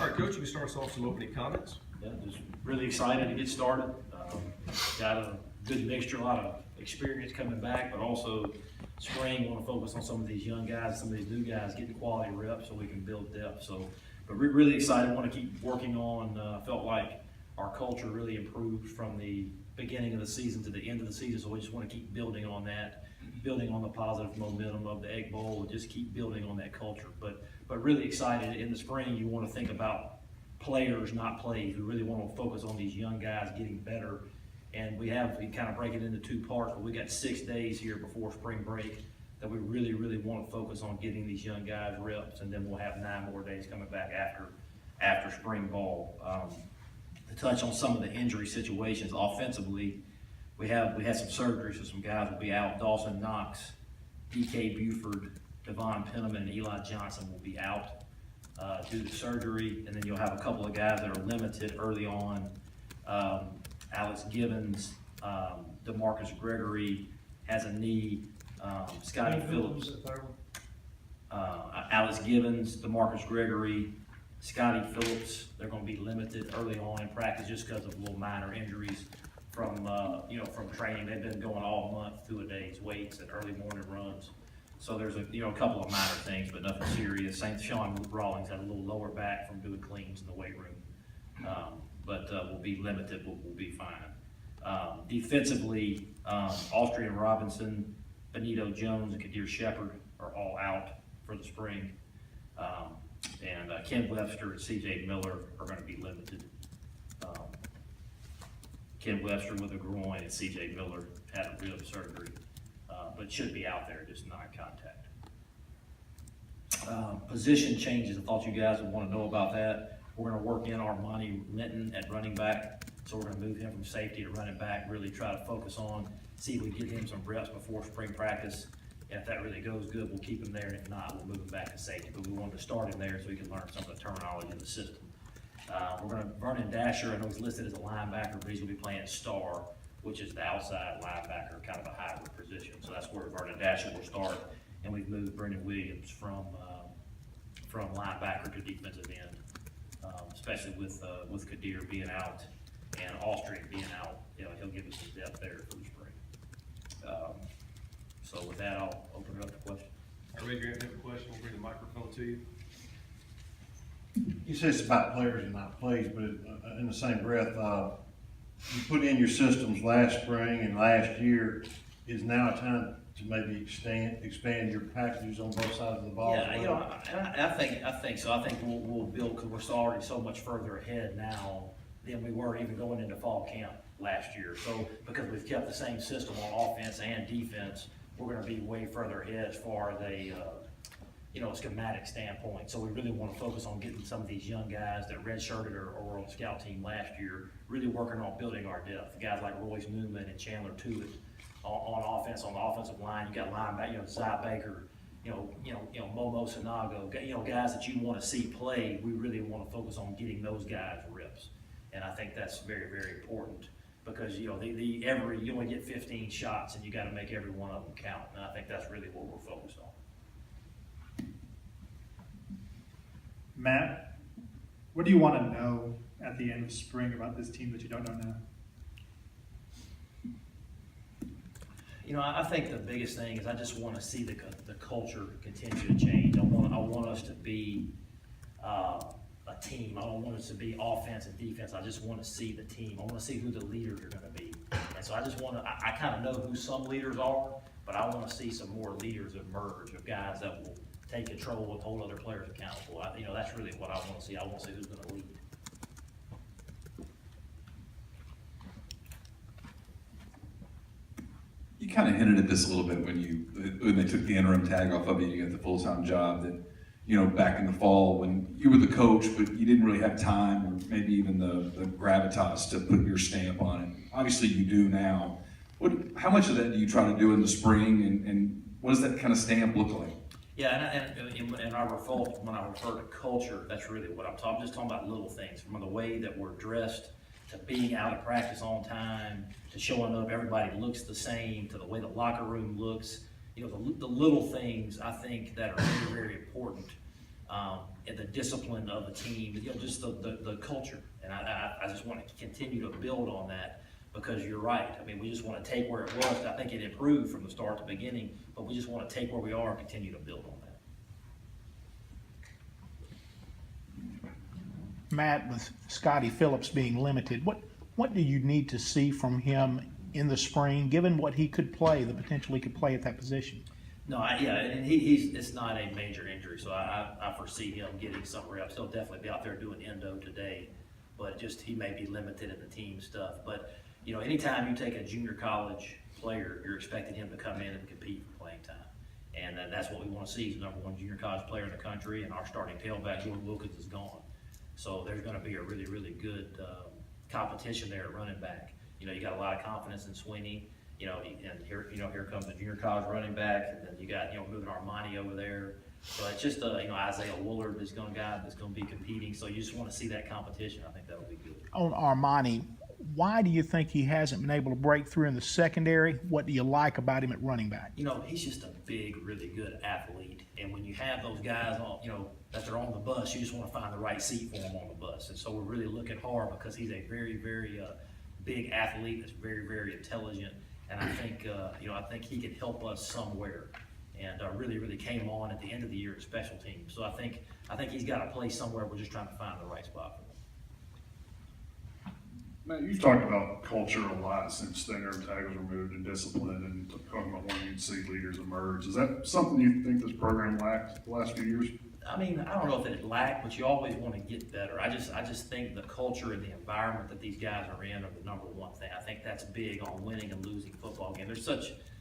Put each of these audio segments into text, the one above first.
All right, Coach, you can start us off some opening comments. Yeah, just really excited to get started. Got a good mixture, a lot of experience coming back, but also spring, want to focus on some of these young guys, some of these new guys, getting quality reps so we can build depth. So, but really excited, want to keep working on, felt like our culture really improved from the beginning of the season to the end of the season, so we just want to keep building on that, building on the positive momentum of the Egg Bowl, and just keep building on that culture. But really excited. In the spring, you want to think about players, not plays. We really want to focus on these young guys getting better. And we kind of break it into two parts, but we got 6 days here before spring break that we really want to focus on getting these young guys reps, and then we'll have 9 more days coming back after spring ball. To touch on some of the injury situations offensively, we had some surgery, so some guys will be out. Dawson Knox, DK Buford, Devon Penniman, and Eli Johnson will be out due to surgery, and then you'll have a couple of guys that are limited early on. Alex Gibbons, DeMarcus Gregory has a knee. Scotty Phillips, Alex Gibbons, DeMarcus Gregory, Scotty Phillips, they're going to be limited early on in practice just because of little minor injuries from from training. They've been going all month, 2-a-days, weights and early morning runs. So there's a couple of minor things, but nothing serious. St. Sean Rawlings had a little lower back from doing cleans in the weight room, but we'll be limited. We'll be fine. Defensively, Austrian Robinson, Benito Jones, and Kadir Shepard are all out for the spring. And Ken Webster and CJ Miller are going to be limited. Ken Webster with a groin and CJ Miller had a rib surgery, but should be out there, just not contact. Position changes, I thought you guys would want to know about that. We're going to work in Armani Linton at running back, so we're going to move him from safety to running back, really try to focus on, see if we get him some reps before spring practice. And if that really goes good, we'll keep him there, and if not, we'll move him back to safety. But we wanted to start him there so we can learn some of the terminology of the system. Vernon Dasher, I know he's listed as a linebacker, but he's going to be playing star, which is the outside linebacker, kind of a hybrid position. So that's where Vernon Dasher will start. And we've moved Brendan Williams from linebacker to defensive end, especially with Kadir being out and Austrian being out. He'll give us some depth there for the spring. So with that, I'll open it up to questions. All right, raise your hand if you have a question. We'll bring the microphone to you. You say it's about players and not plays, but in the same breath, you put in your systems last spring and last year. Is now a time to maybe expand your packages on both sides of the ball? Yeah, I think so. I think we'll build, because we're already so much further ahead now than we were even going into fall camp last year. So because we've kept the same system on offense and defense, we're going to be way further ahead as far as a schematic standpoint. So we really want to focus on getting some of these young guys that redshirted or were on the scout team last year, really working on building our depth. Guys like Royce Newman and Chandler Tuitt on offense, on the offensive line. You got linebacker, Zy Baker, Momo Sinago, guys that you want to see play. We really want to focus on getting those guys reps, and I think that's very important. Because you only get 15 shots, and you got to make every one of them count. And I think that's really what we're focused on. Matt, what do you want to know at the end of spring about this team that you don't know now? I think the biggest thing is I just want to see the culture continue to change. I want us to be a team. I don't want us to be offense and defense. I just want to see the team. I want to see who the leaders are going to be. And so I just want to, I kind of know who some leaders are, but I want to see some more leaders emerge of guys that will take control and hold other players accountable. That's really what I want to see. I want to see who's going to lead. You kind of hinted at this a little bit when they took the interim tag off of you, you got the full-time job that, back in the fall when you were the coach, but you didn't really have time or maybe even the gravitas to put your stamp on it. Obviously you do now. How much of that do you try to do in the spring, and what does that kind of stamp look like? Yeah, and I when I refer to culture, that's really what I'm talking. I'm just talking about little things, from the way that we're dressed, to being out of practice on time, to showing up, everybody looks the same, to the way the locker room looks. The little things I think that are very important and the discipline of the team, you know, just the culture. And I just want to continue to build on that, because you're right. I mean, we just want to take where it was. I think it improved from the start to beginning, but we just want to take where we are and continue to build on that. Matt, with Scotty Phillips being limited, what do you need to see from him in the spring, given what he could play, the potential he could play at that position? No, yeah, and it's not a major injury, so I foresee him getting some reps. He'll definitely be out there doing endo today, but just he may be limited in the team stuff. But, you know, anytime you take a junior college player, you're expecting him to come in and compete for playing time. And that's what we want to see. He's the #1 junior college player in the country, and our starting tailback, Jordan Wilkins, is gone. So there's going to be a really, really good competition there at running back. You know, you got a lot of confidence in Sweeney. You know, and here comes the junior college running back, and then you got, moving Armani over there. So it's just, Isaiah Woolard is going to be competing. So you just want to see that competition. I think that'll be good. On Armani, why do you think he hasn't been able to break through in the secondary? What do you like about him at running back? He's just a big, really good athlete. And when you have those guys on, that they're on the bus, you just want to find the right seat for them on the bus. And so we're really looking hard, because he's a very, very big athlete that's very, very intelligent. And I think, I think he can help us somewhere. And really, really came on at the end of the year at special teams. So I think he's got a place somewhere. We're just trying to find the right spot for him. Matt, you've talked about culture a lot since the interim tag was removed, and discipline, and talking about wanting to see leaders emerge. Is that something you think this program lacked the last few years? I mean, I don't know if it lacked, but you always want to get better. I just think the culture and the environment that these guys are in are the #1 thing. I think that's big on winning and losing football games.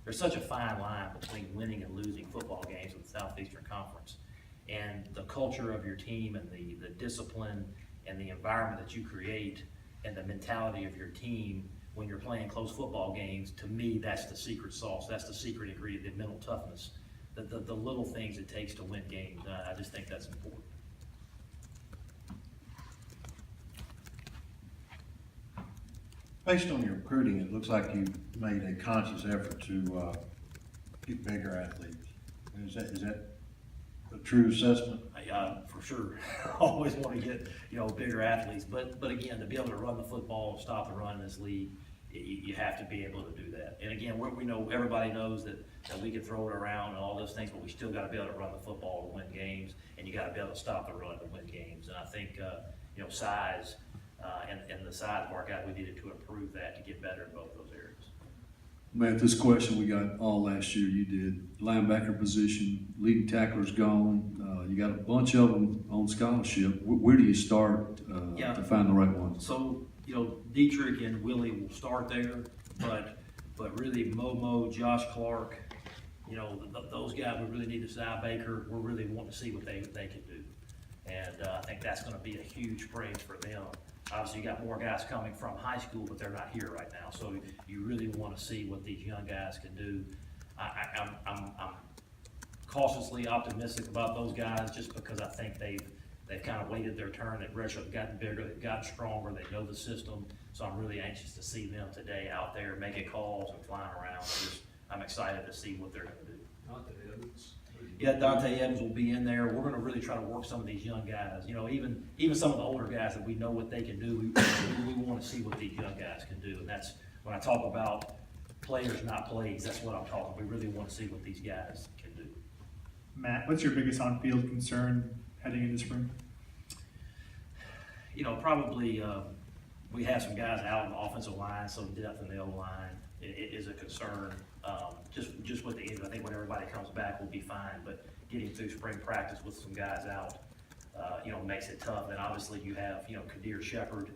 There's such a fine line between winning and losing football games in the Southeastern Conference. And the culture of your team and the discipline and the environment that you create and the mentality of your team when you're playing close football games, to me, that's the secret sauce. That's the secret ingredient, the mental toughness, the little things it takes to win games. I just think that's important. Based on your recruiting, it looks like you made a conscious effort to get bigger athletes. Is that a true assessment? For sure. I always want to get, bigger athletes, but again, to be able to run the football, stop the run in this league, you have to be able to do that. And again, we know, everybody knows that we can throw it around and all those things, but we still got to be able to run the football to win games, and you got to be able to stop the run to win games. And I think, size and the size of our guys, we needed to improve that to get better in both those areas. Matt, this question we got all last year. You did linebacker position, leading tackler's gone. You got a bunch of them on scholarship. Where do you start to find the right ones? So, Dietrich and Willie will start there, but really Momo, Josh Clark, those guys, we really need to Cy Baker. We're really wanting to see what they can do. And I think that's going to be a huge praise for them. Obviously, you got more guys coming from high school, but they're not here right now. So you really want to see what these young guys can do. I'm cautiously optimistic about those guys, just because I think they've kind of waited their turn. They've gotten bigger, they've gotten stronger, they know the system. So I'm really anxious to see them today out there making calls and flying around. I'm excited to see what they're going to do. Yeah, Dante Evans will be in there. We're going to really try to work some of these young guys. Even some of the older guys that we know what they can do. We want to see what these young guys can do, and that's when I talk about players, not plays. That's what I'm talking. We really want to see what these guys can do. Matt, what's your biggest on-field concern heading into spring? Probably we have some guys out in the offensive line, so depth in the O-line is a concern. Just with the injury, I think when everybody comes back, we'll be fine. But getting through spring practice with some guys out, makes it tough. And obviously, you have Kadir Shepard,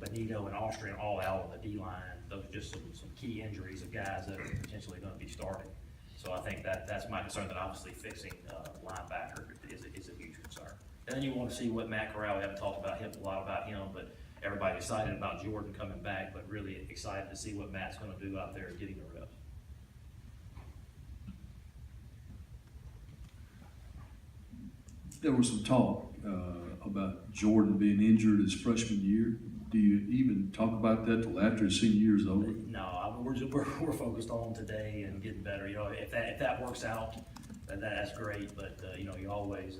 Benito and Austrian all out on the D-line. Those are just some key injuries of guys that are potentially going to be starting. So I think that's my concern. That obviously fixing linebacker is a huge concern. And then you want to see what Matt Corral. We haven't talked about him a lot about him, but everybody's excited about Jordan coming back, but really excited to see what Matt's going to do out there getting the reps. There was some talk about Jordan being injured his freshman year. Do you even talk about that till after his senior year is over? No, we're focused on today and getting better. If that works out, that's great, but, you know, you always,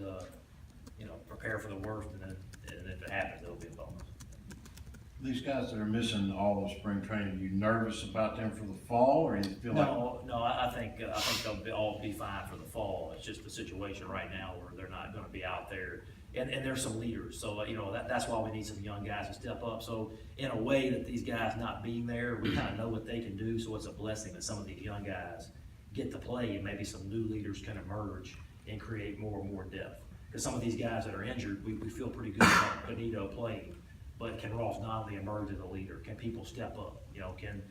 you know, prepare for the worst, and if it happens, there'll be a bonus. These guys that are missing all of spring training, you nervous about them for the fall, or you feel like? No, I think they'll all be fine for the fall. It's just the situation right now where they're not gonna be out there. And there's some leaders, so, you know, that's why we need some young guys to step up. So in a way that these guys not being there, we kinda know what they can do, so it's a blessing that some of these young guys get to play, and maybe some new leaders can emerge and create more and more depth. Because some of these guys that are injured, we feel pretty good about Benito playing, but can Ross Donnelly emerge as a leader? Can people step up? You know, can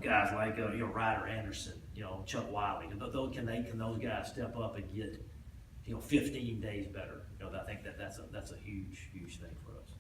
guys like Ryder Anderson, Chuck Wiley, can those guys step up and get 15 days better? I think that's a huge thing for us.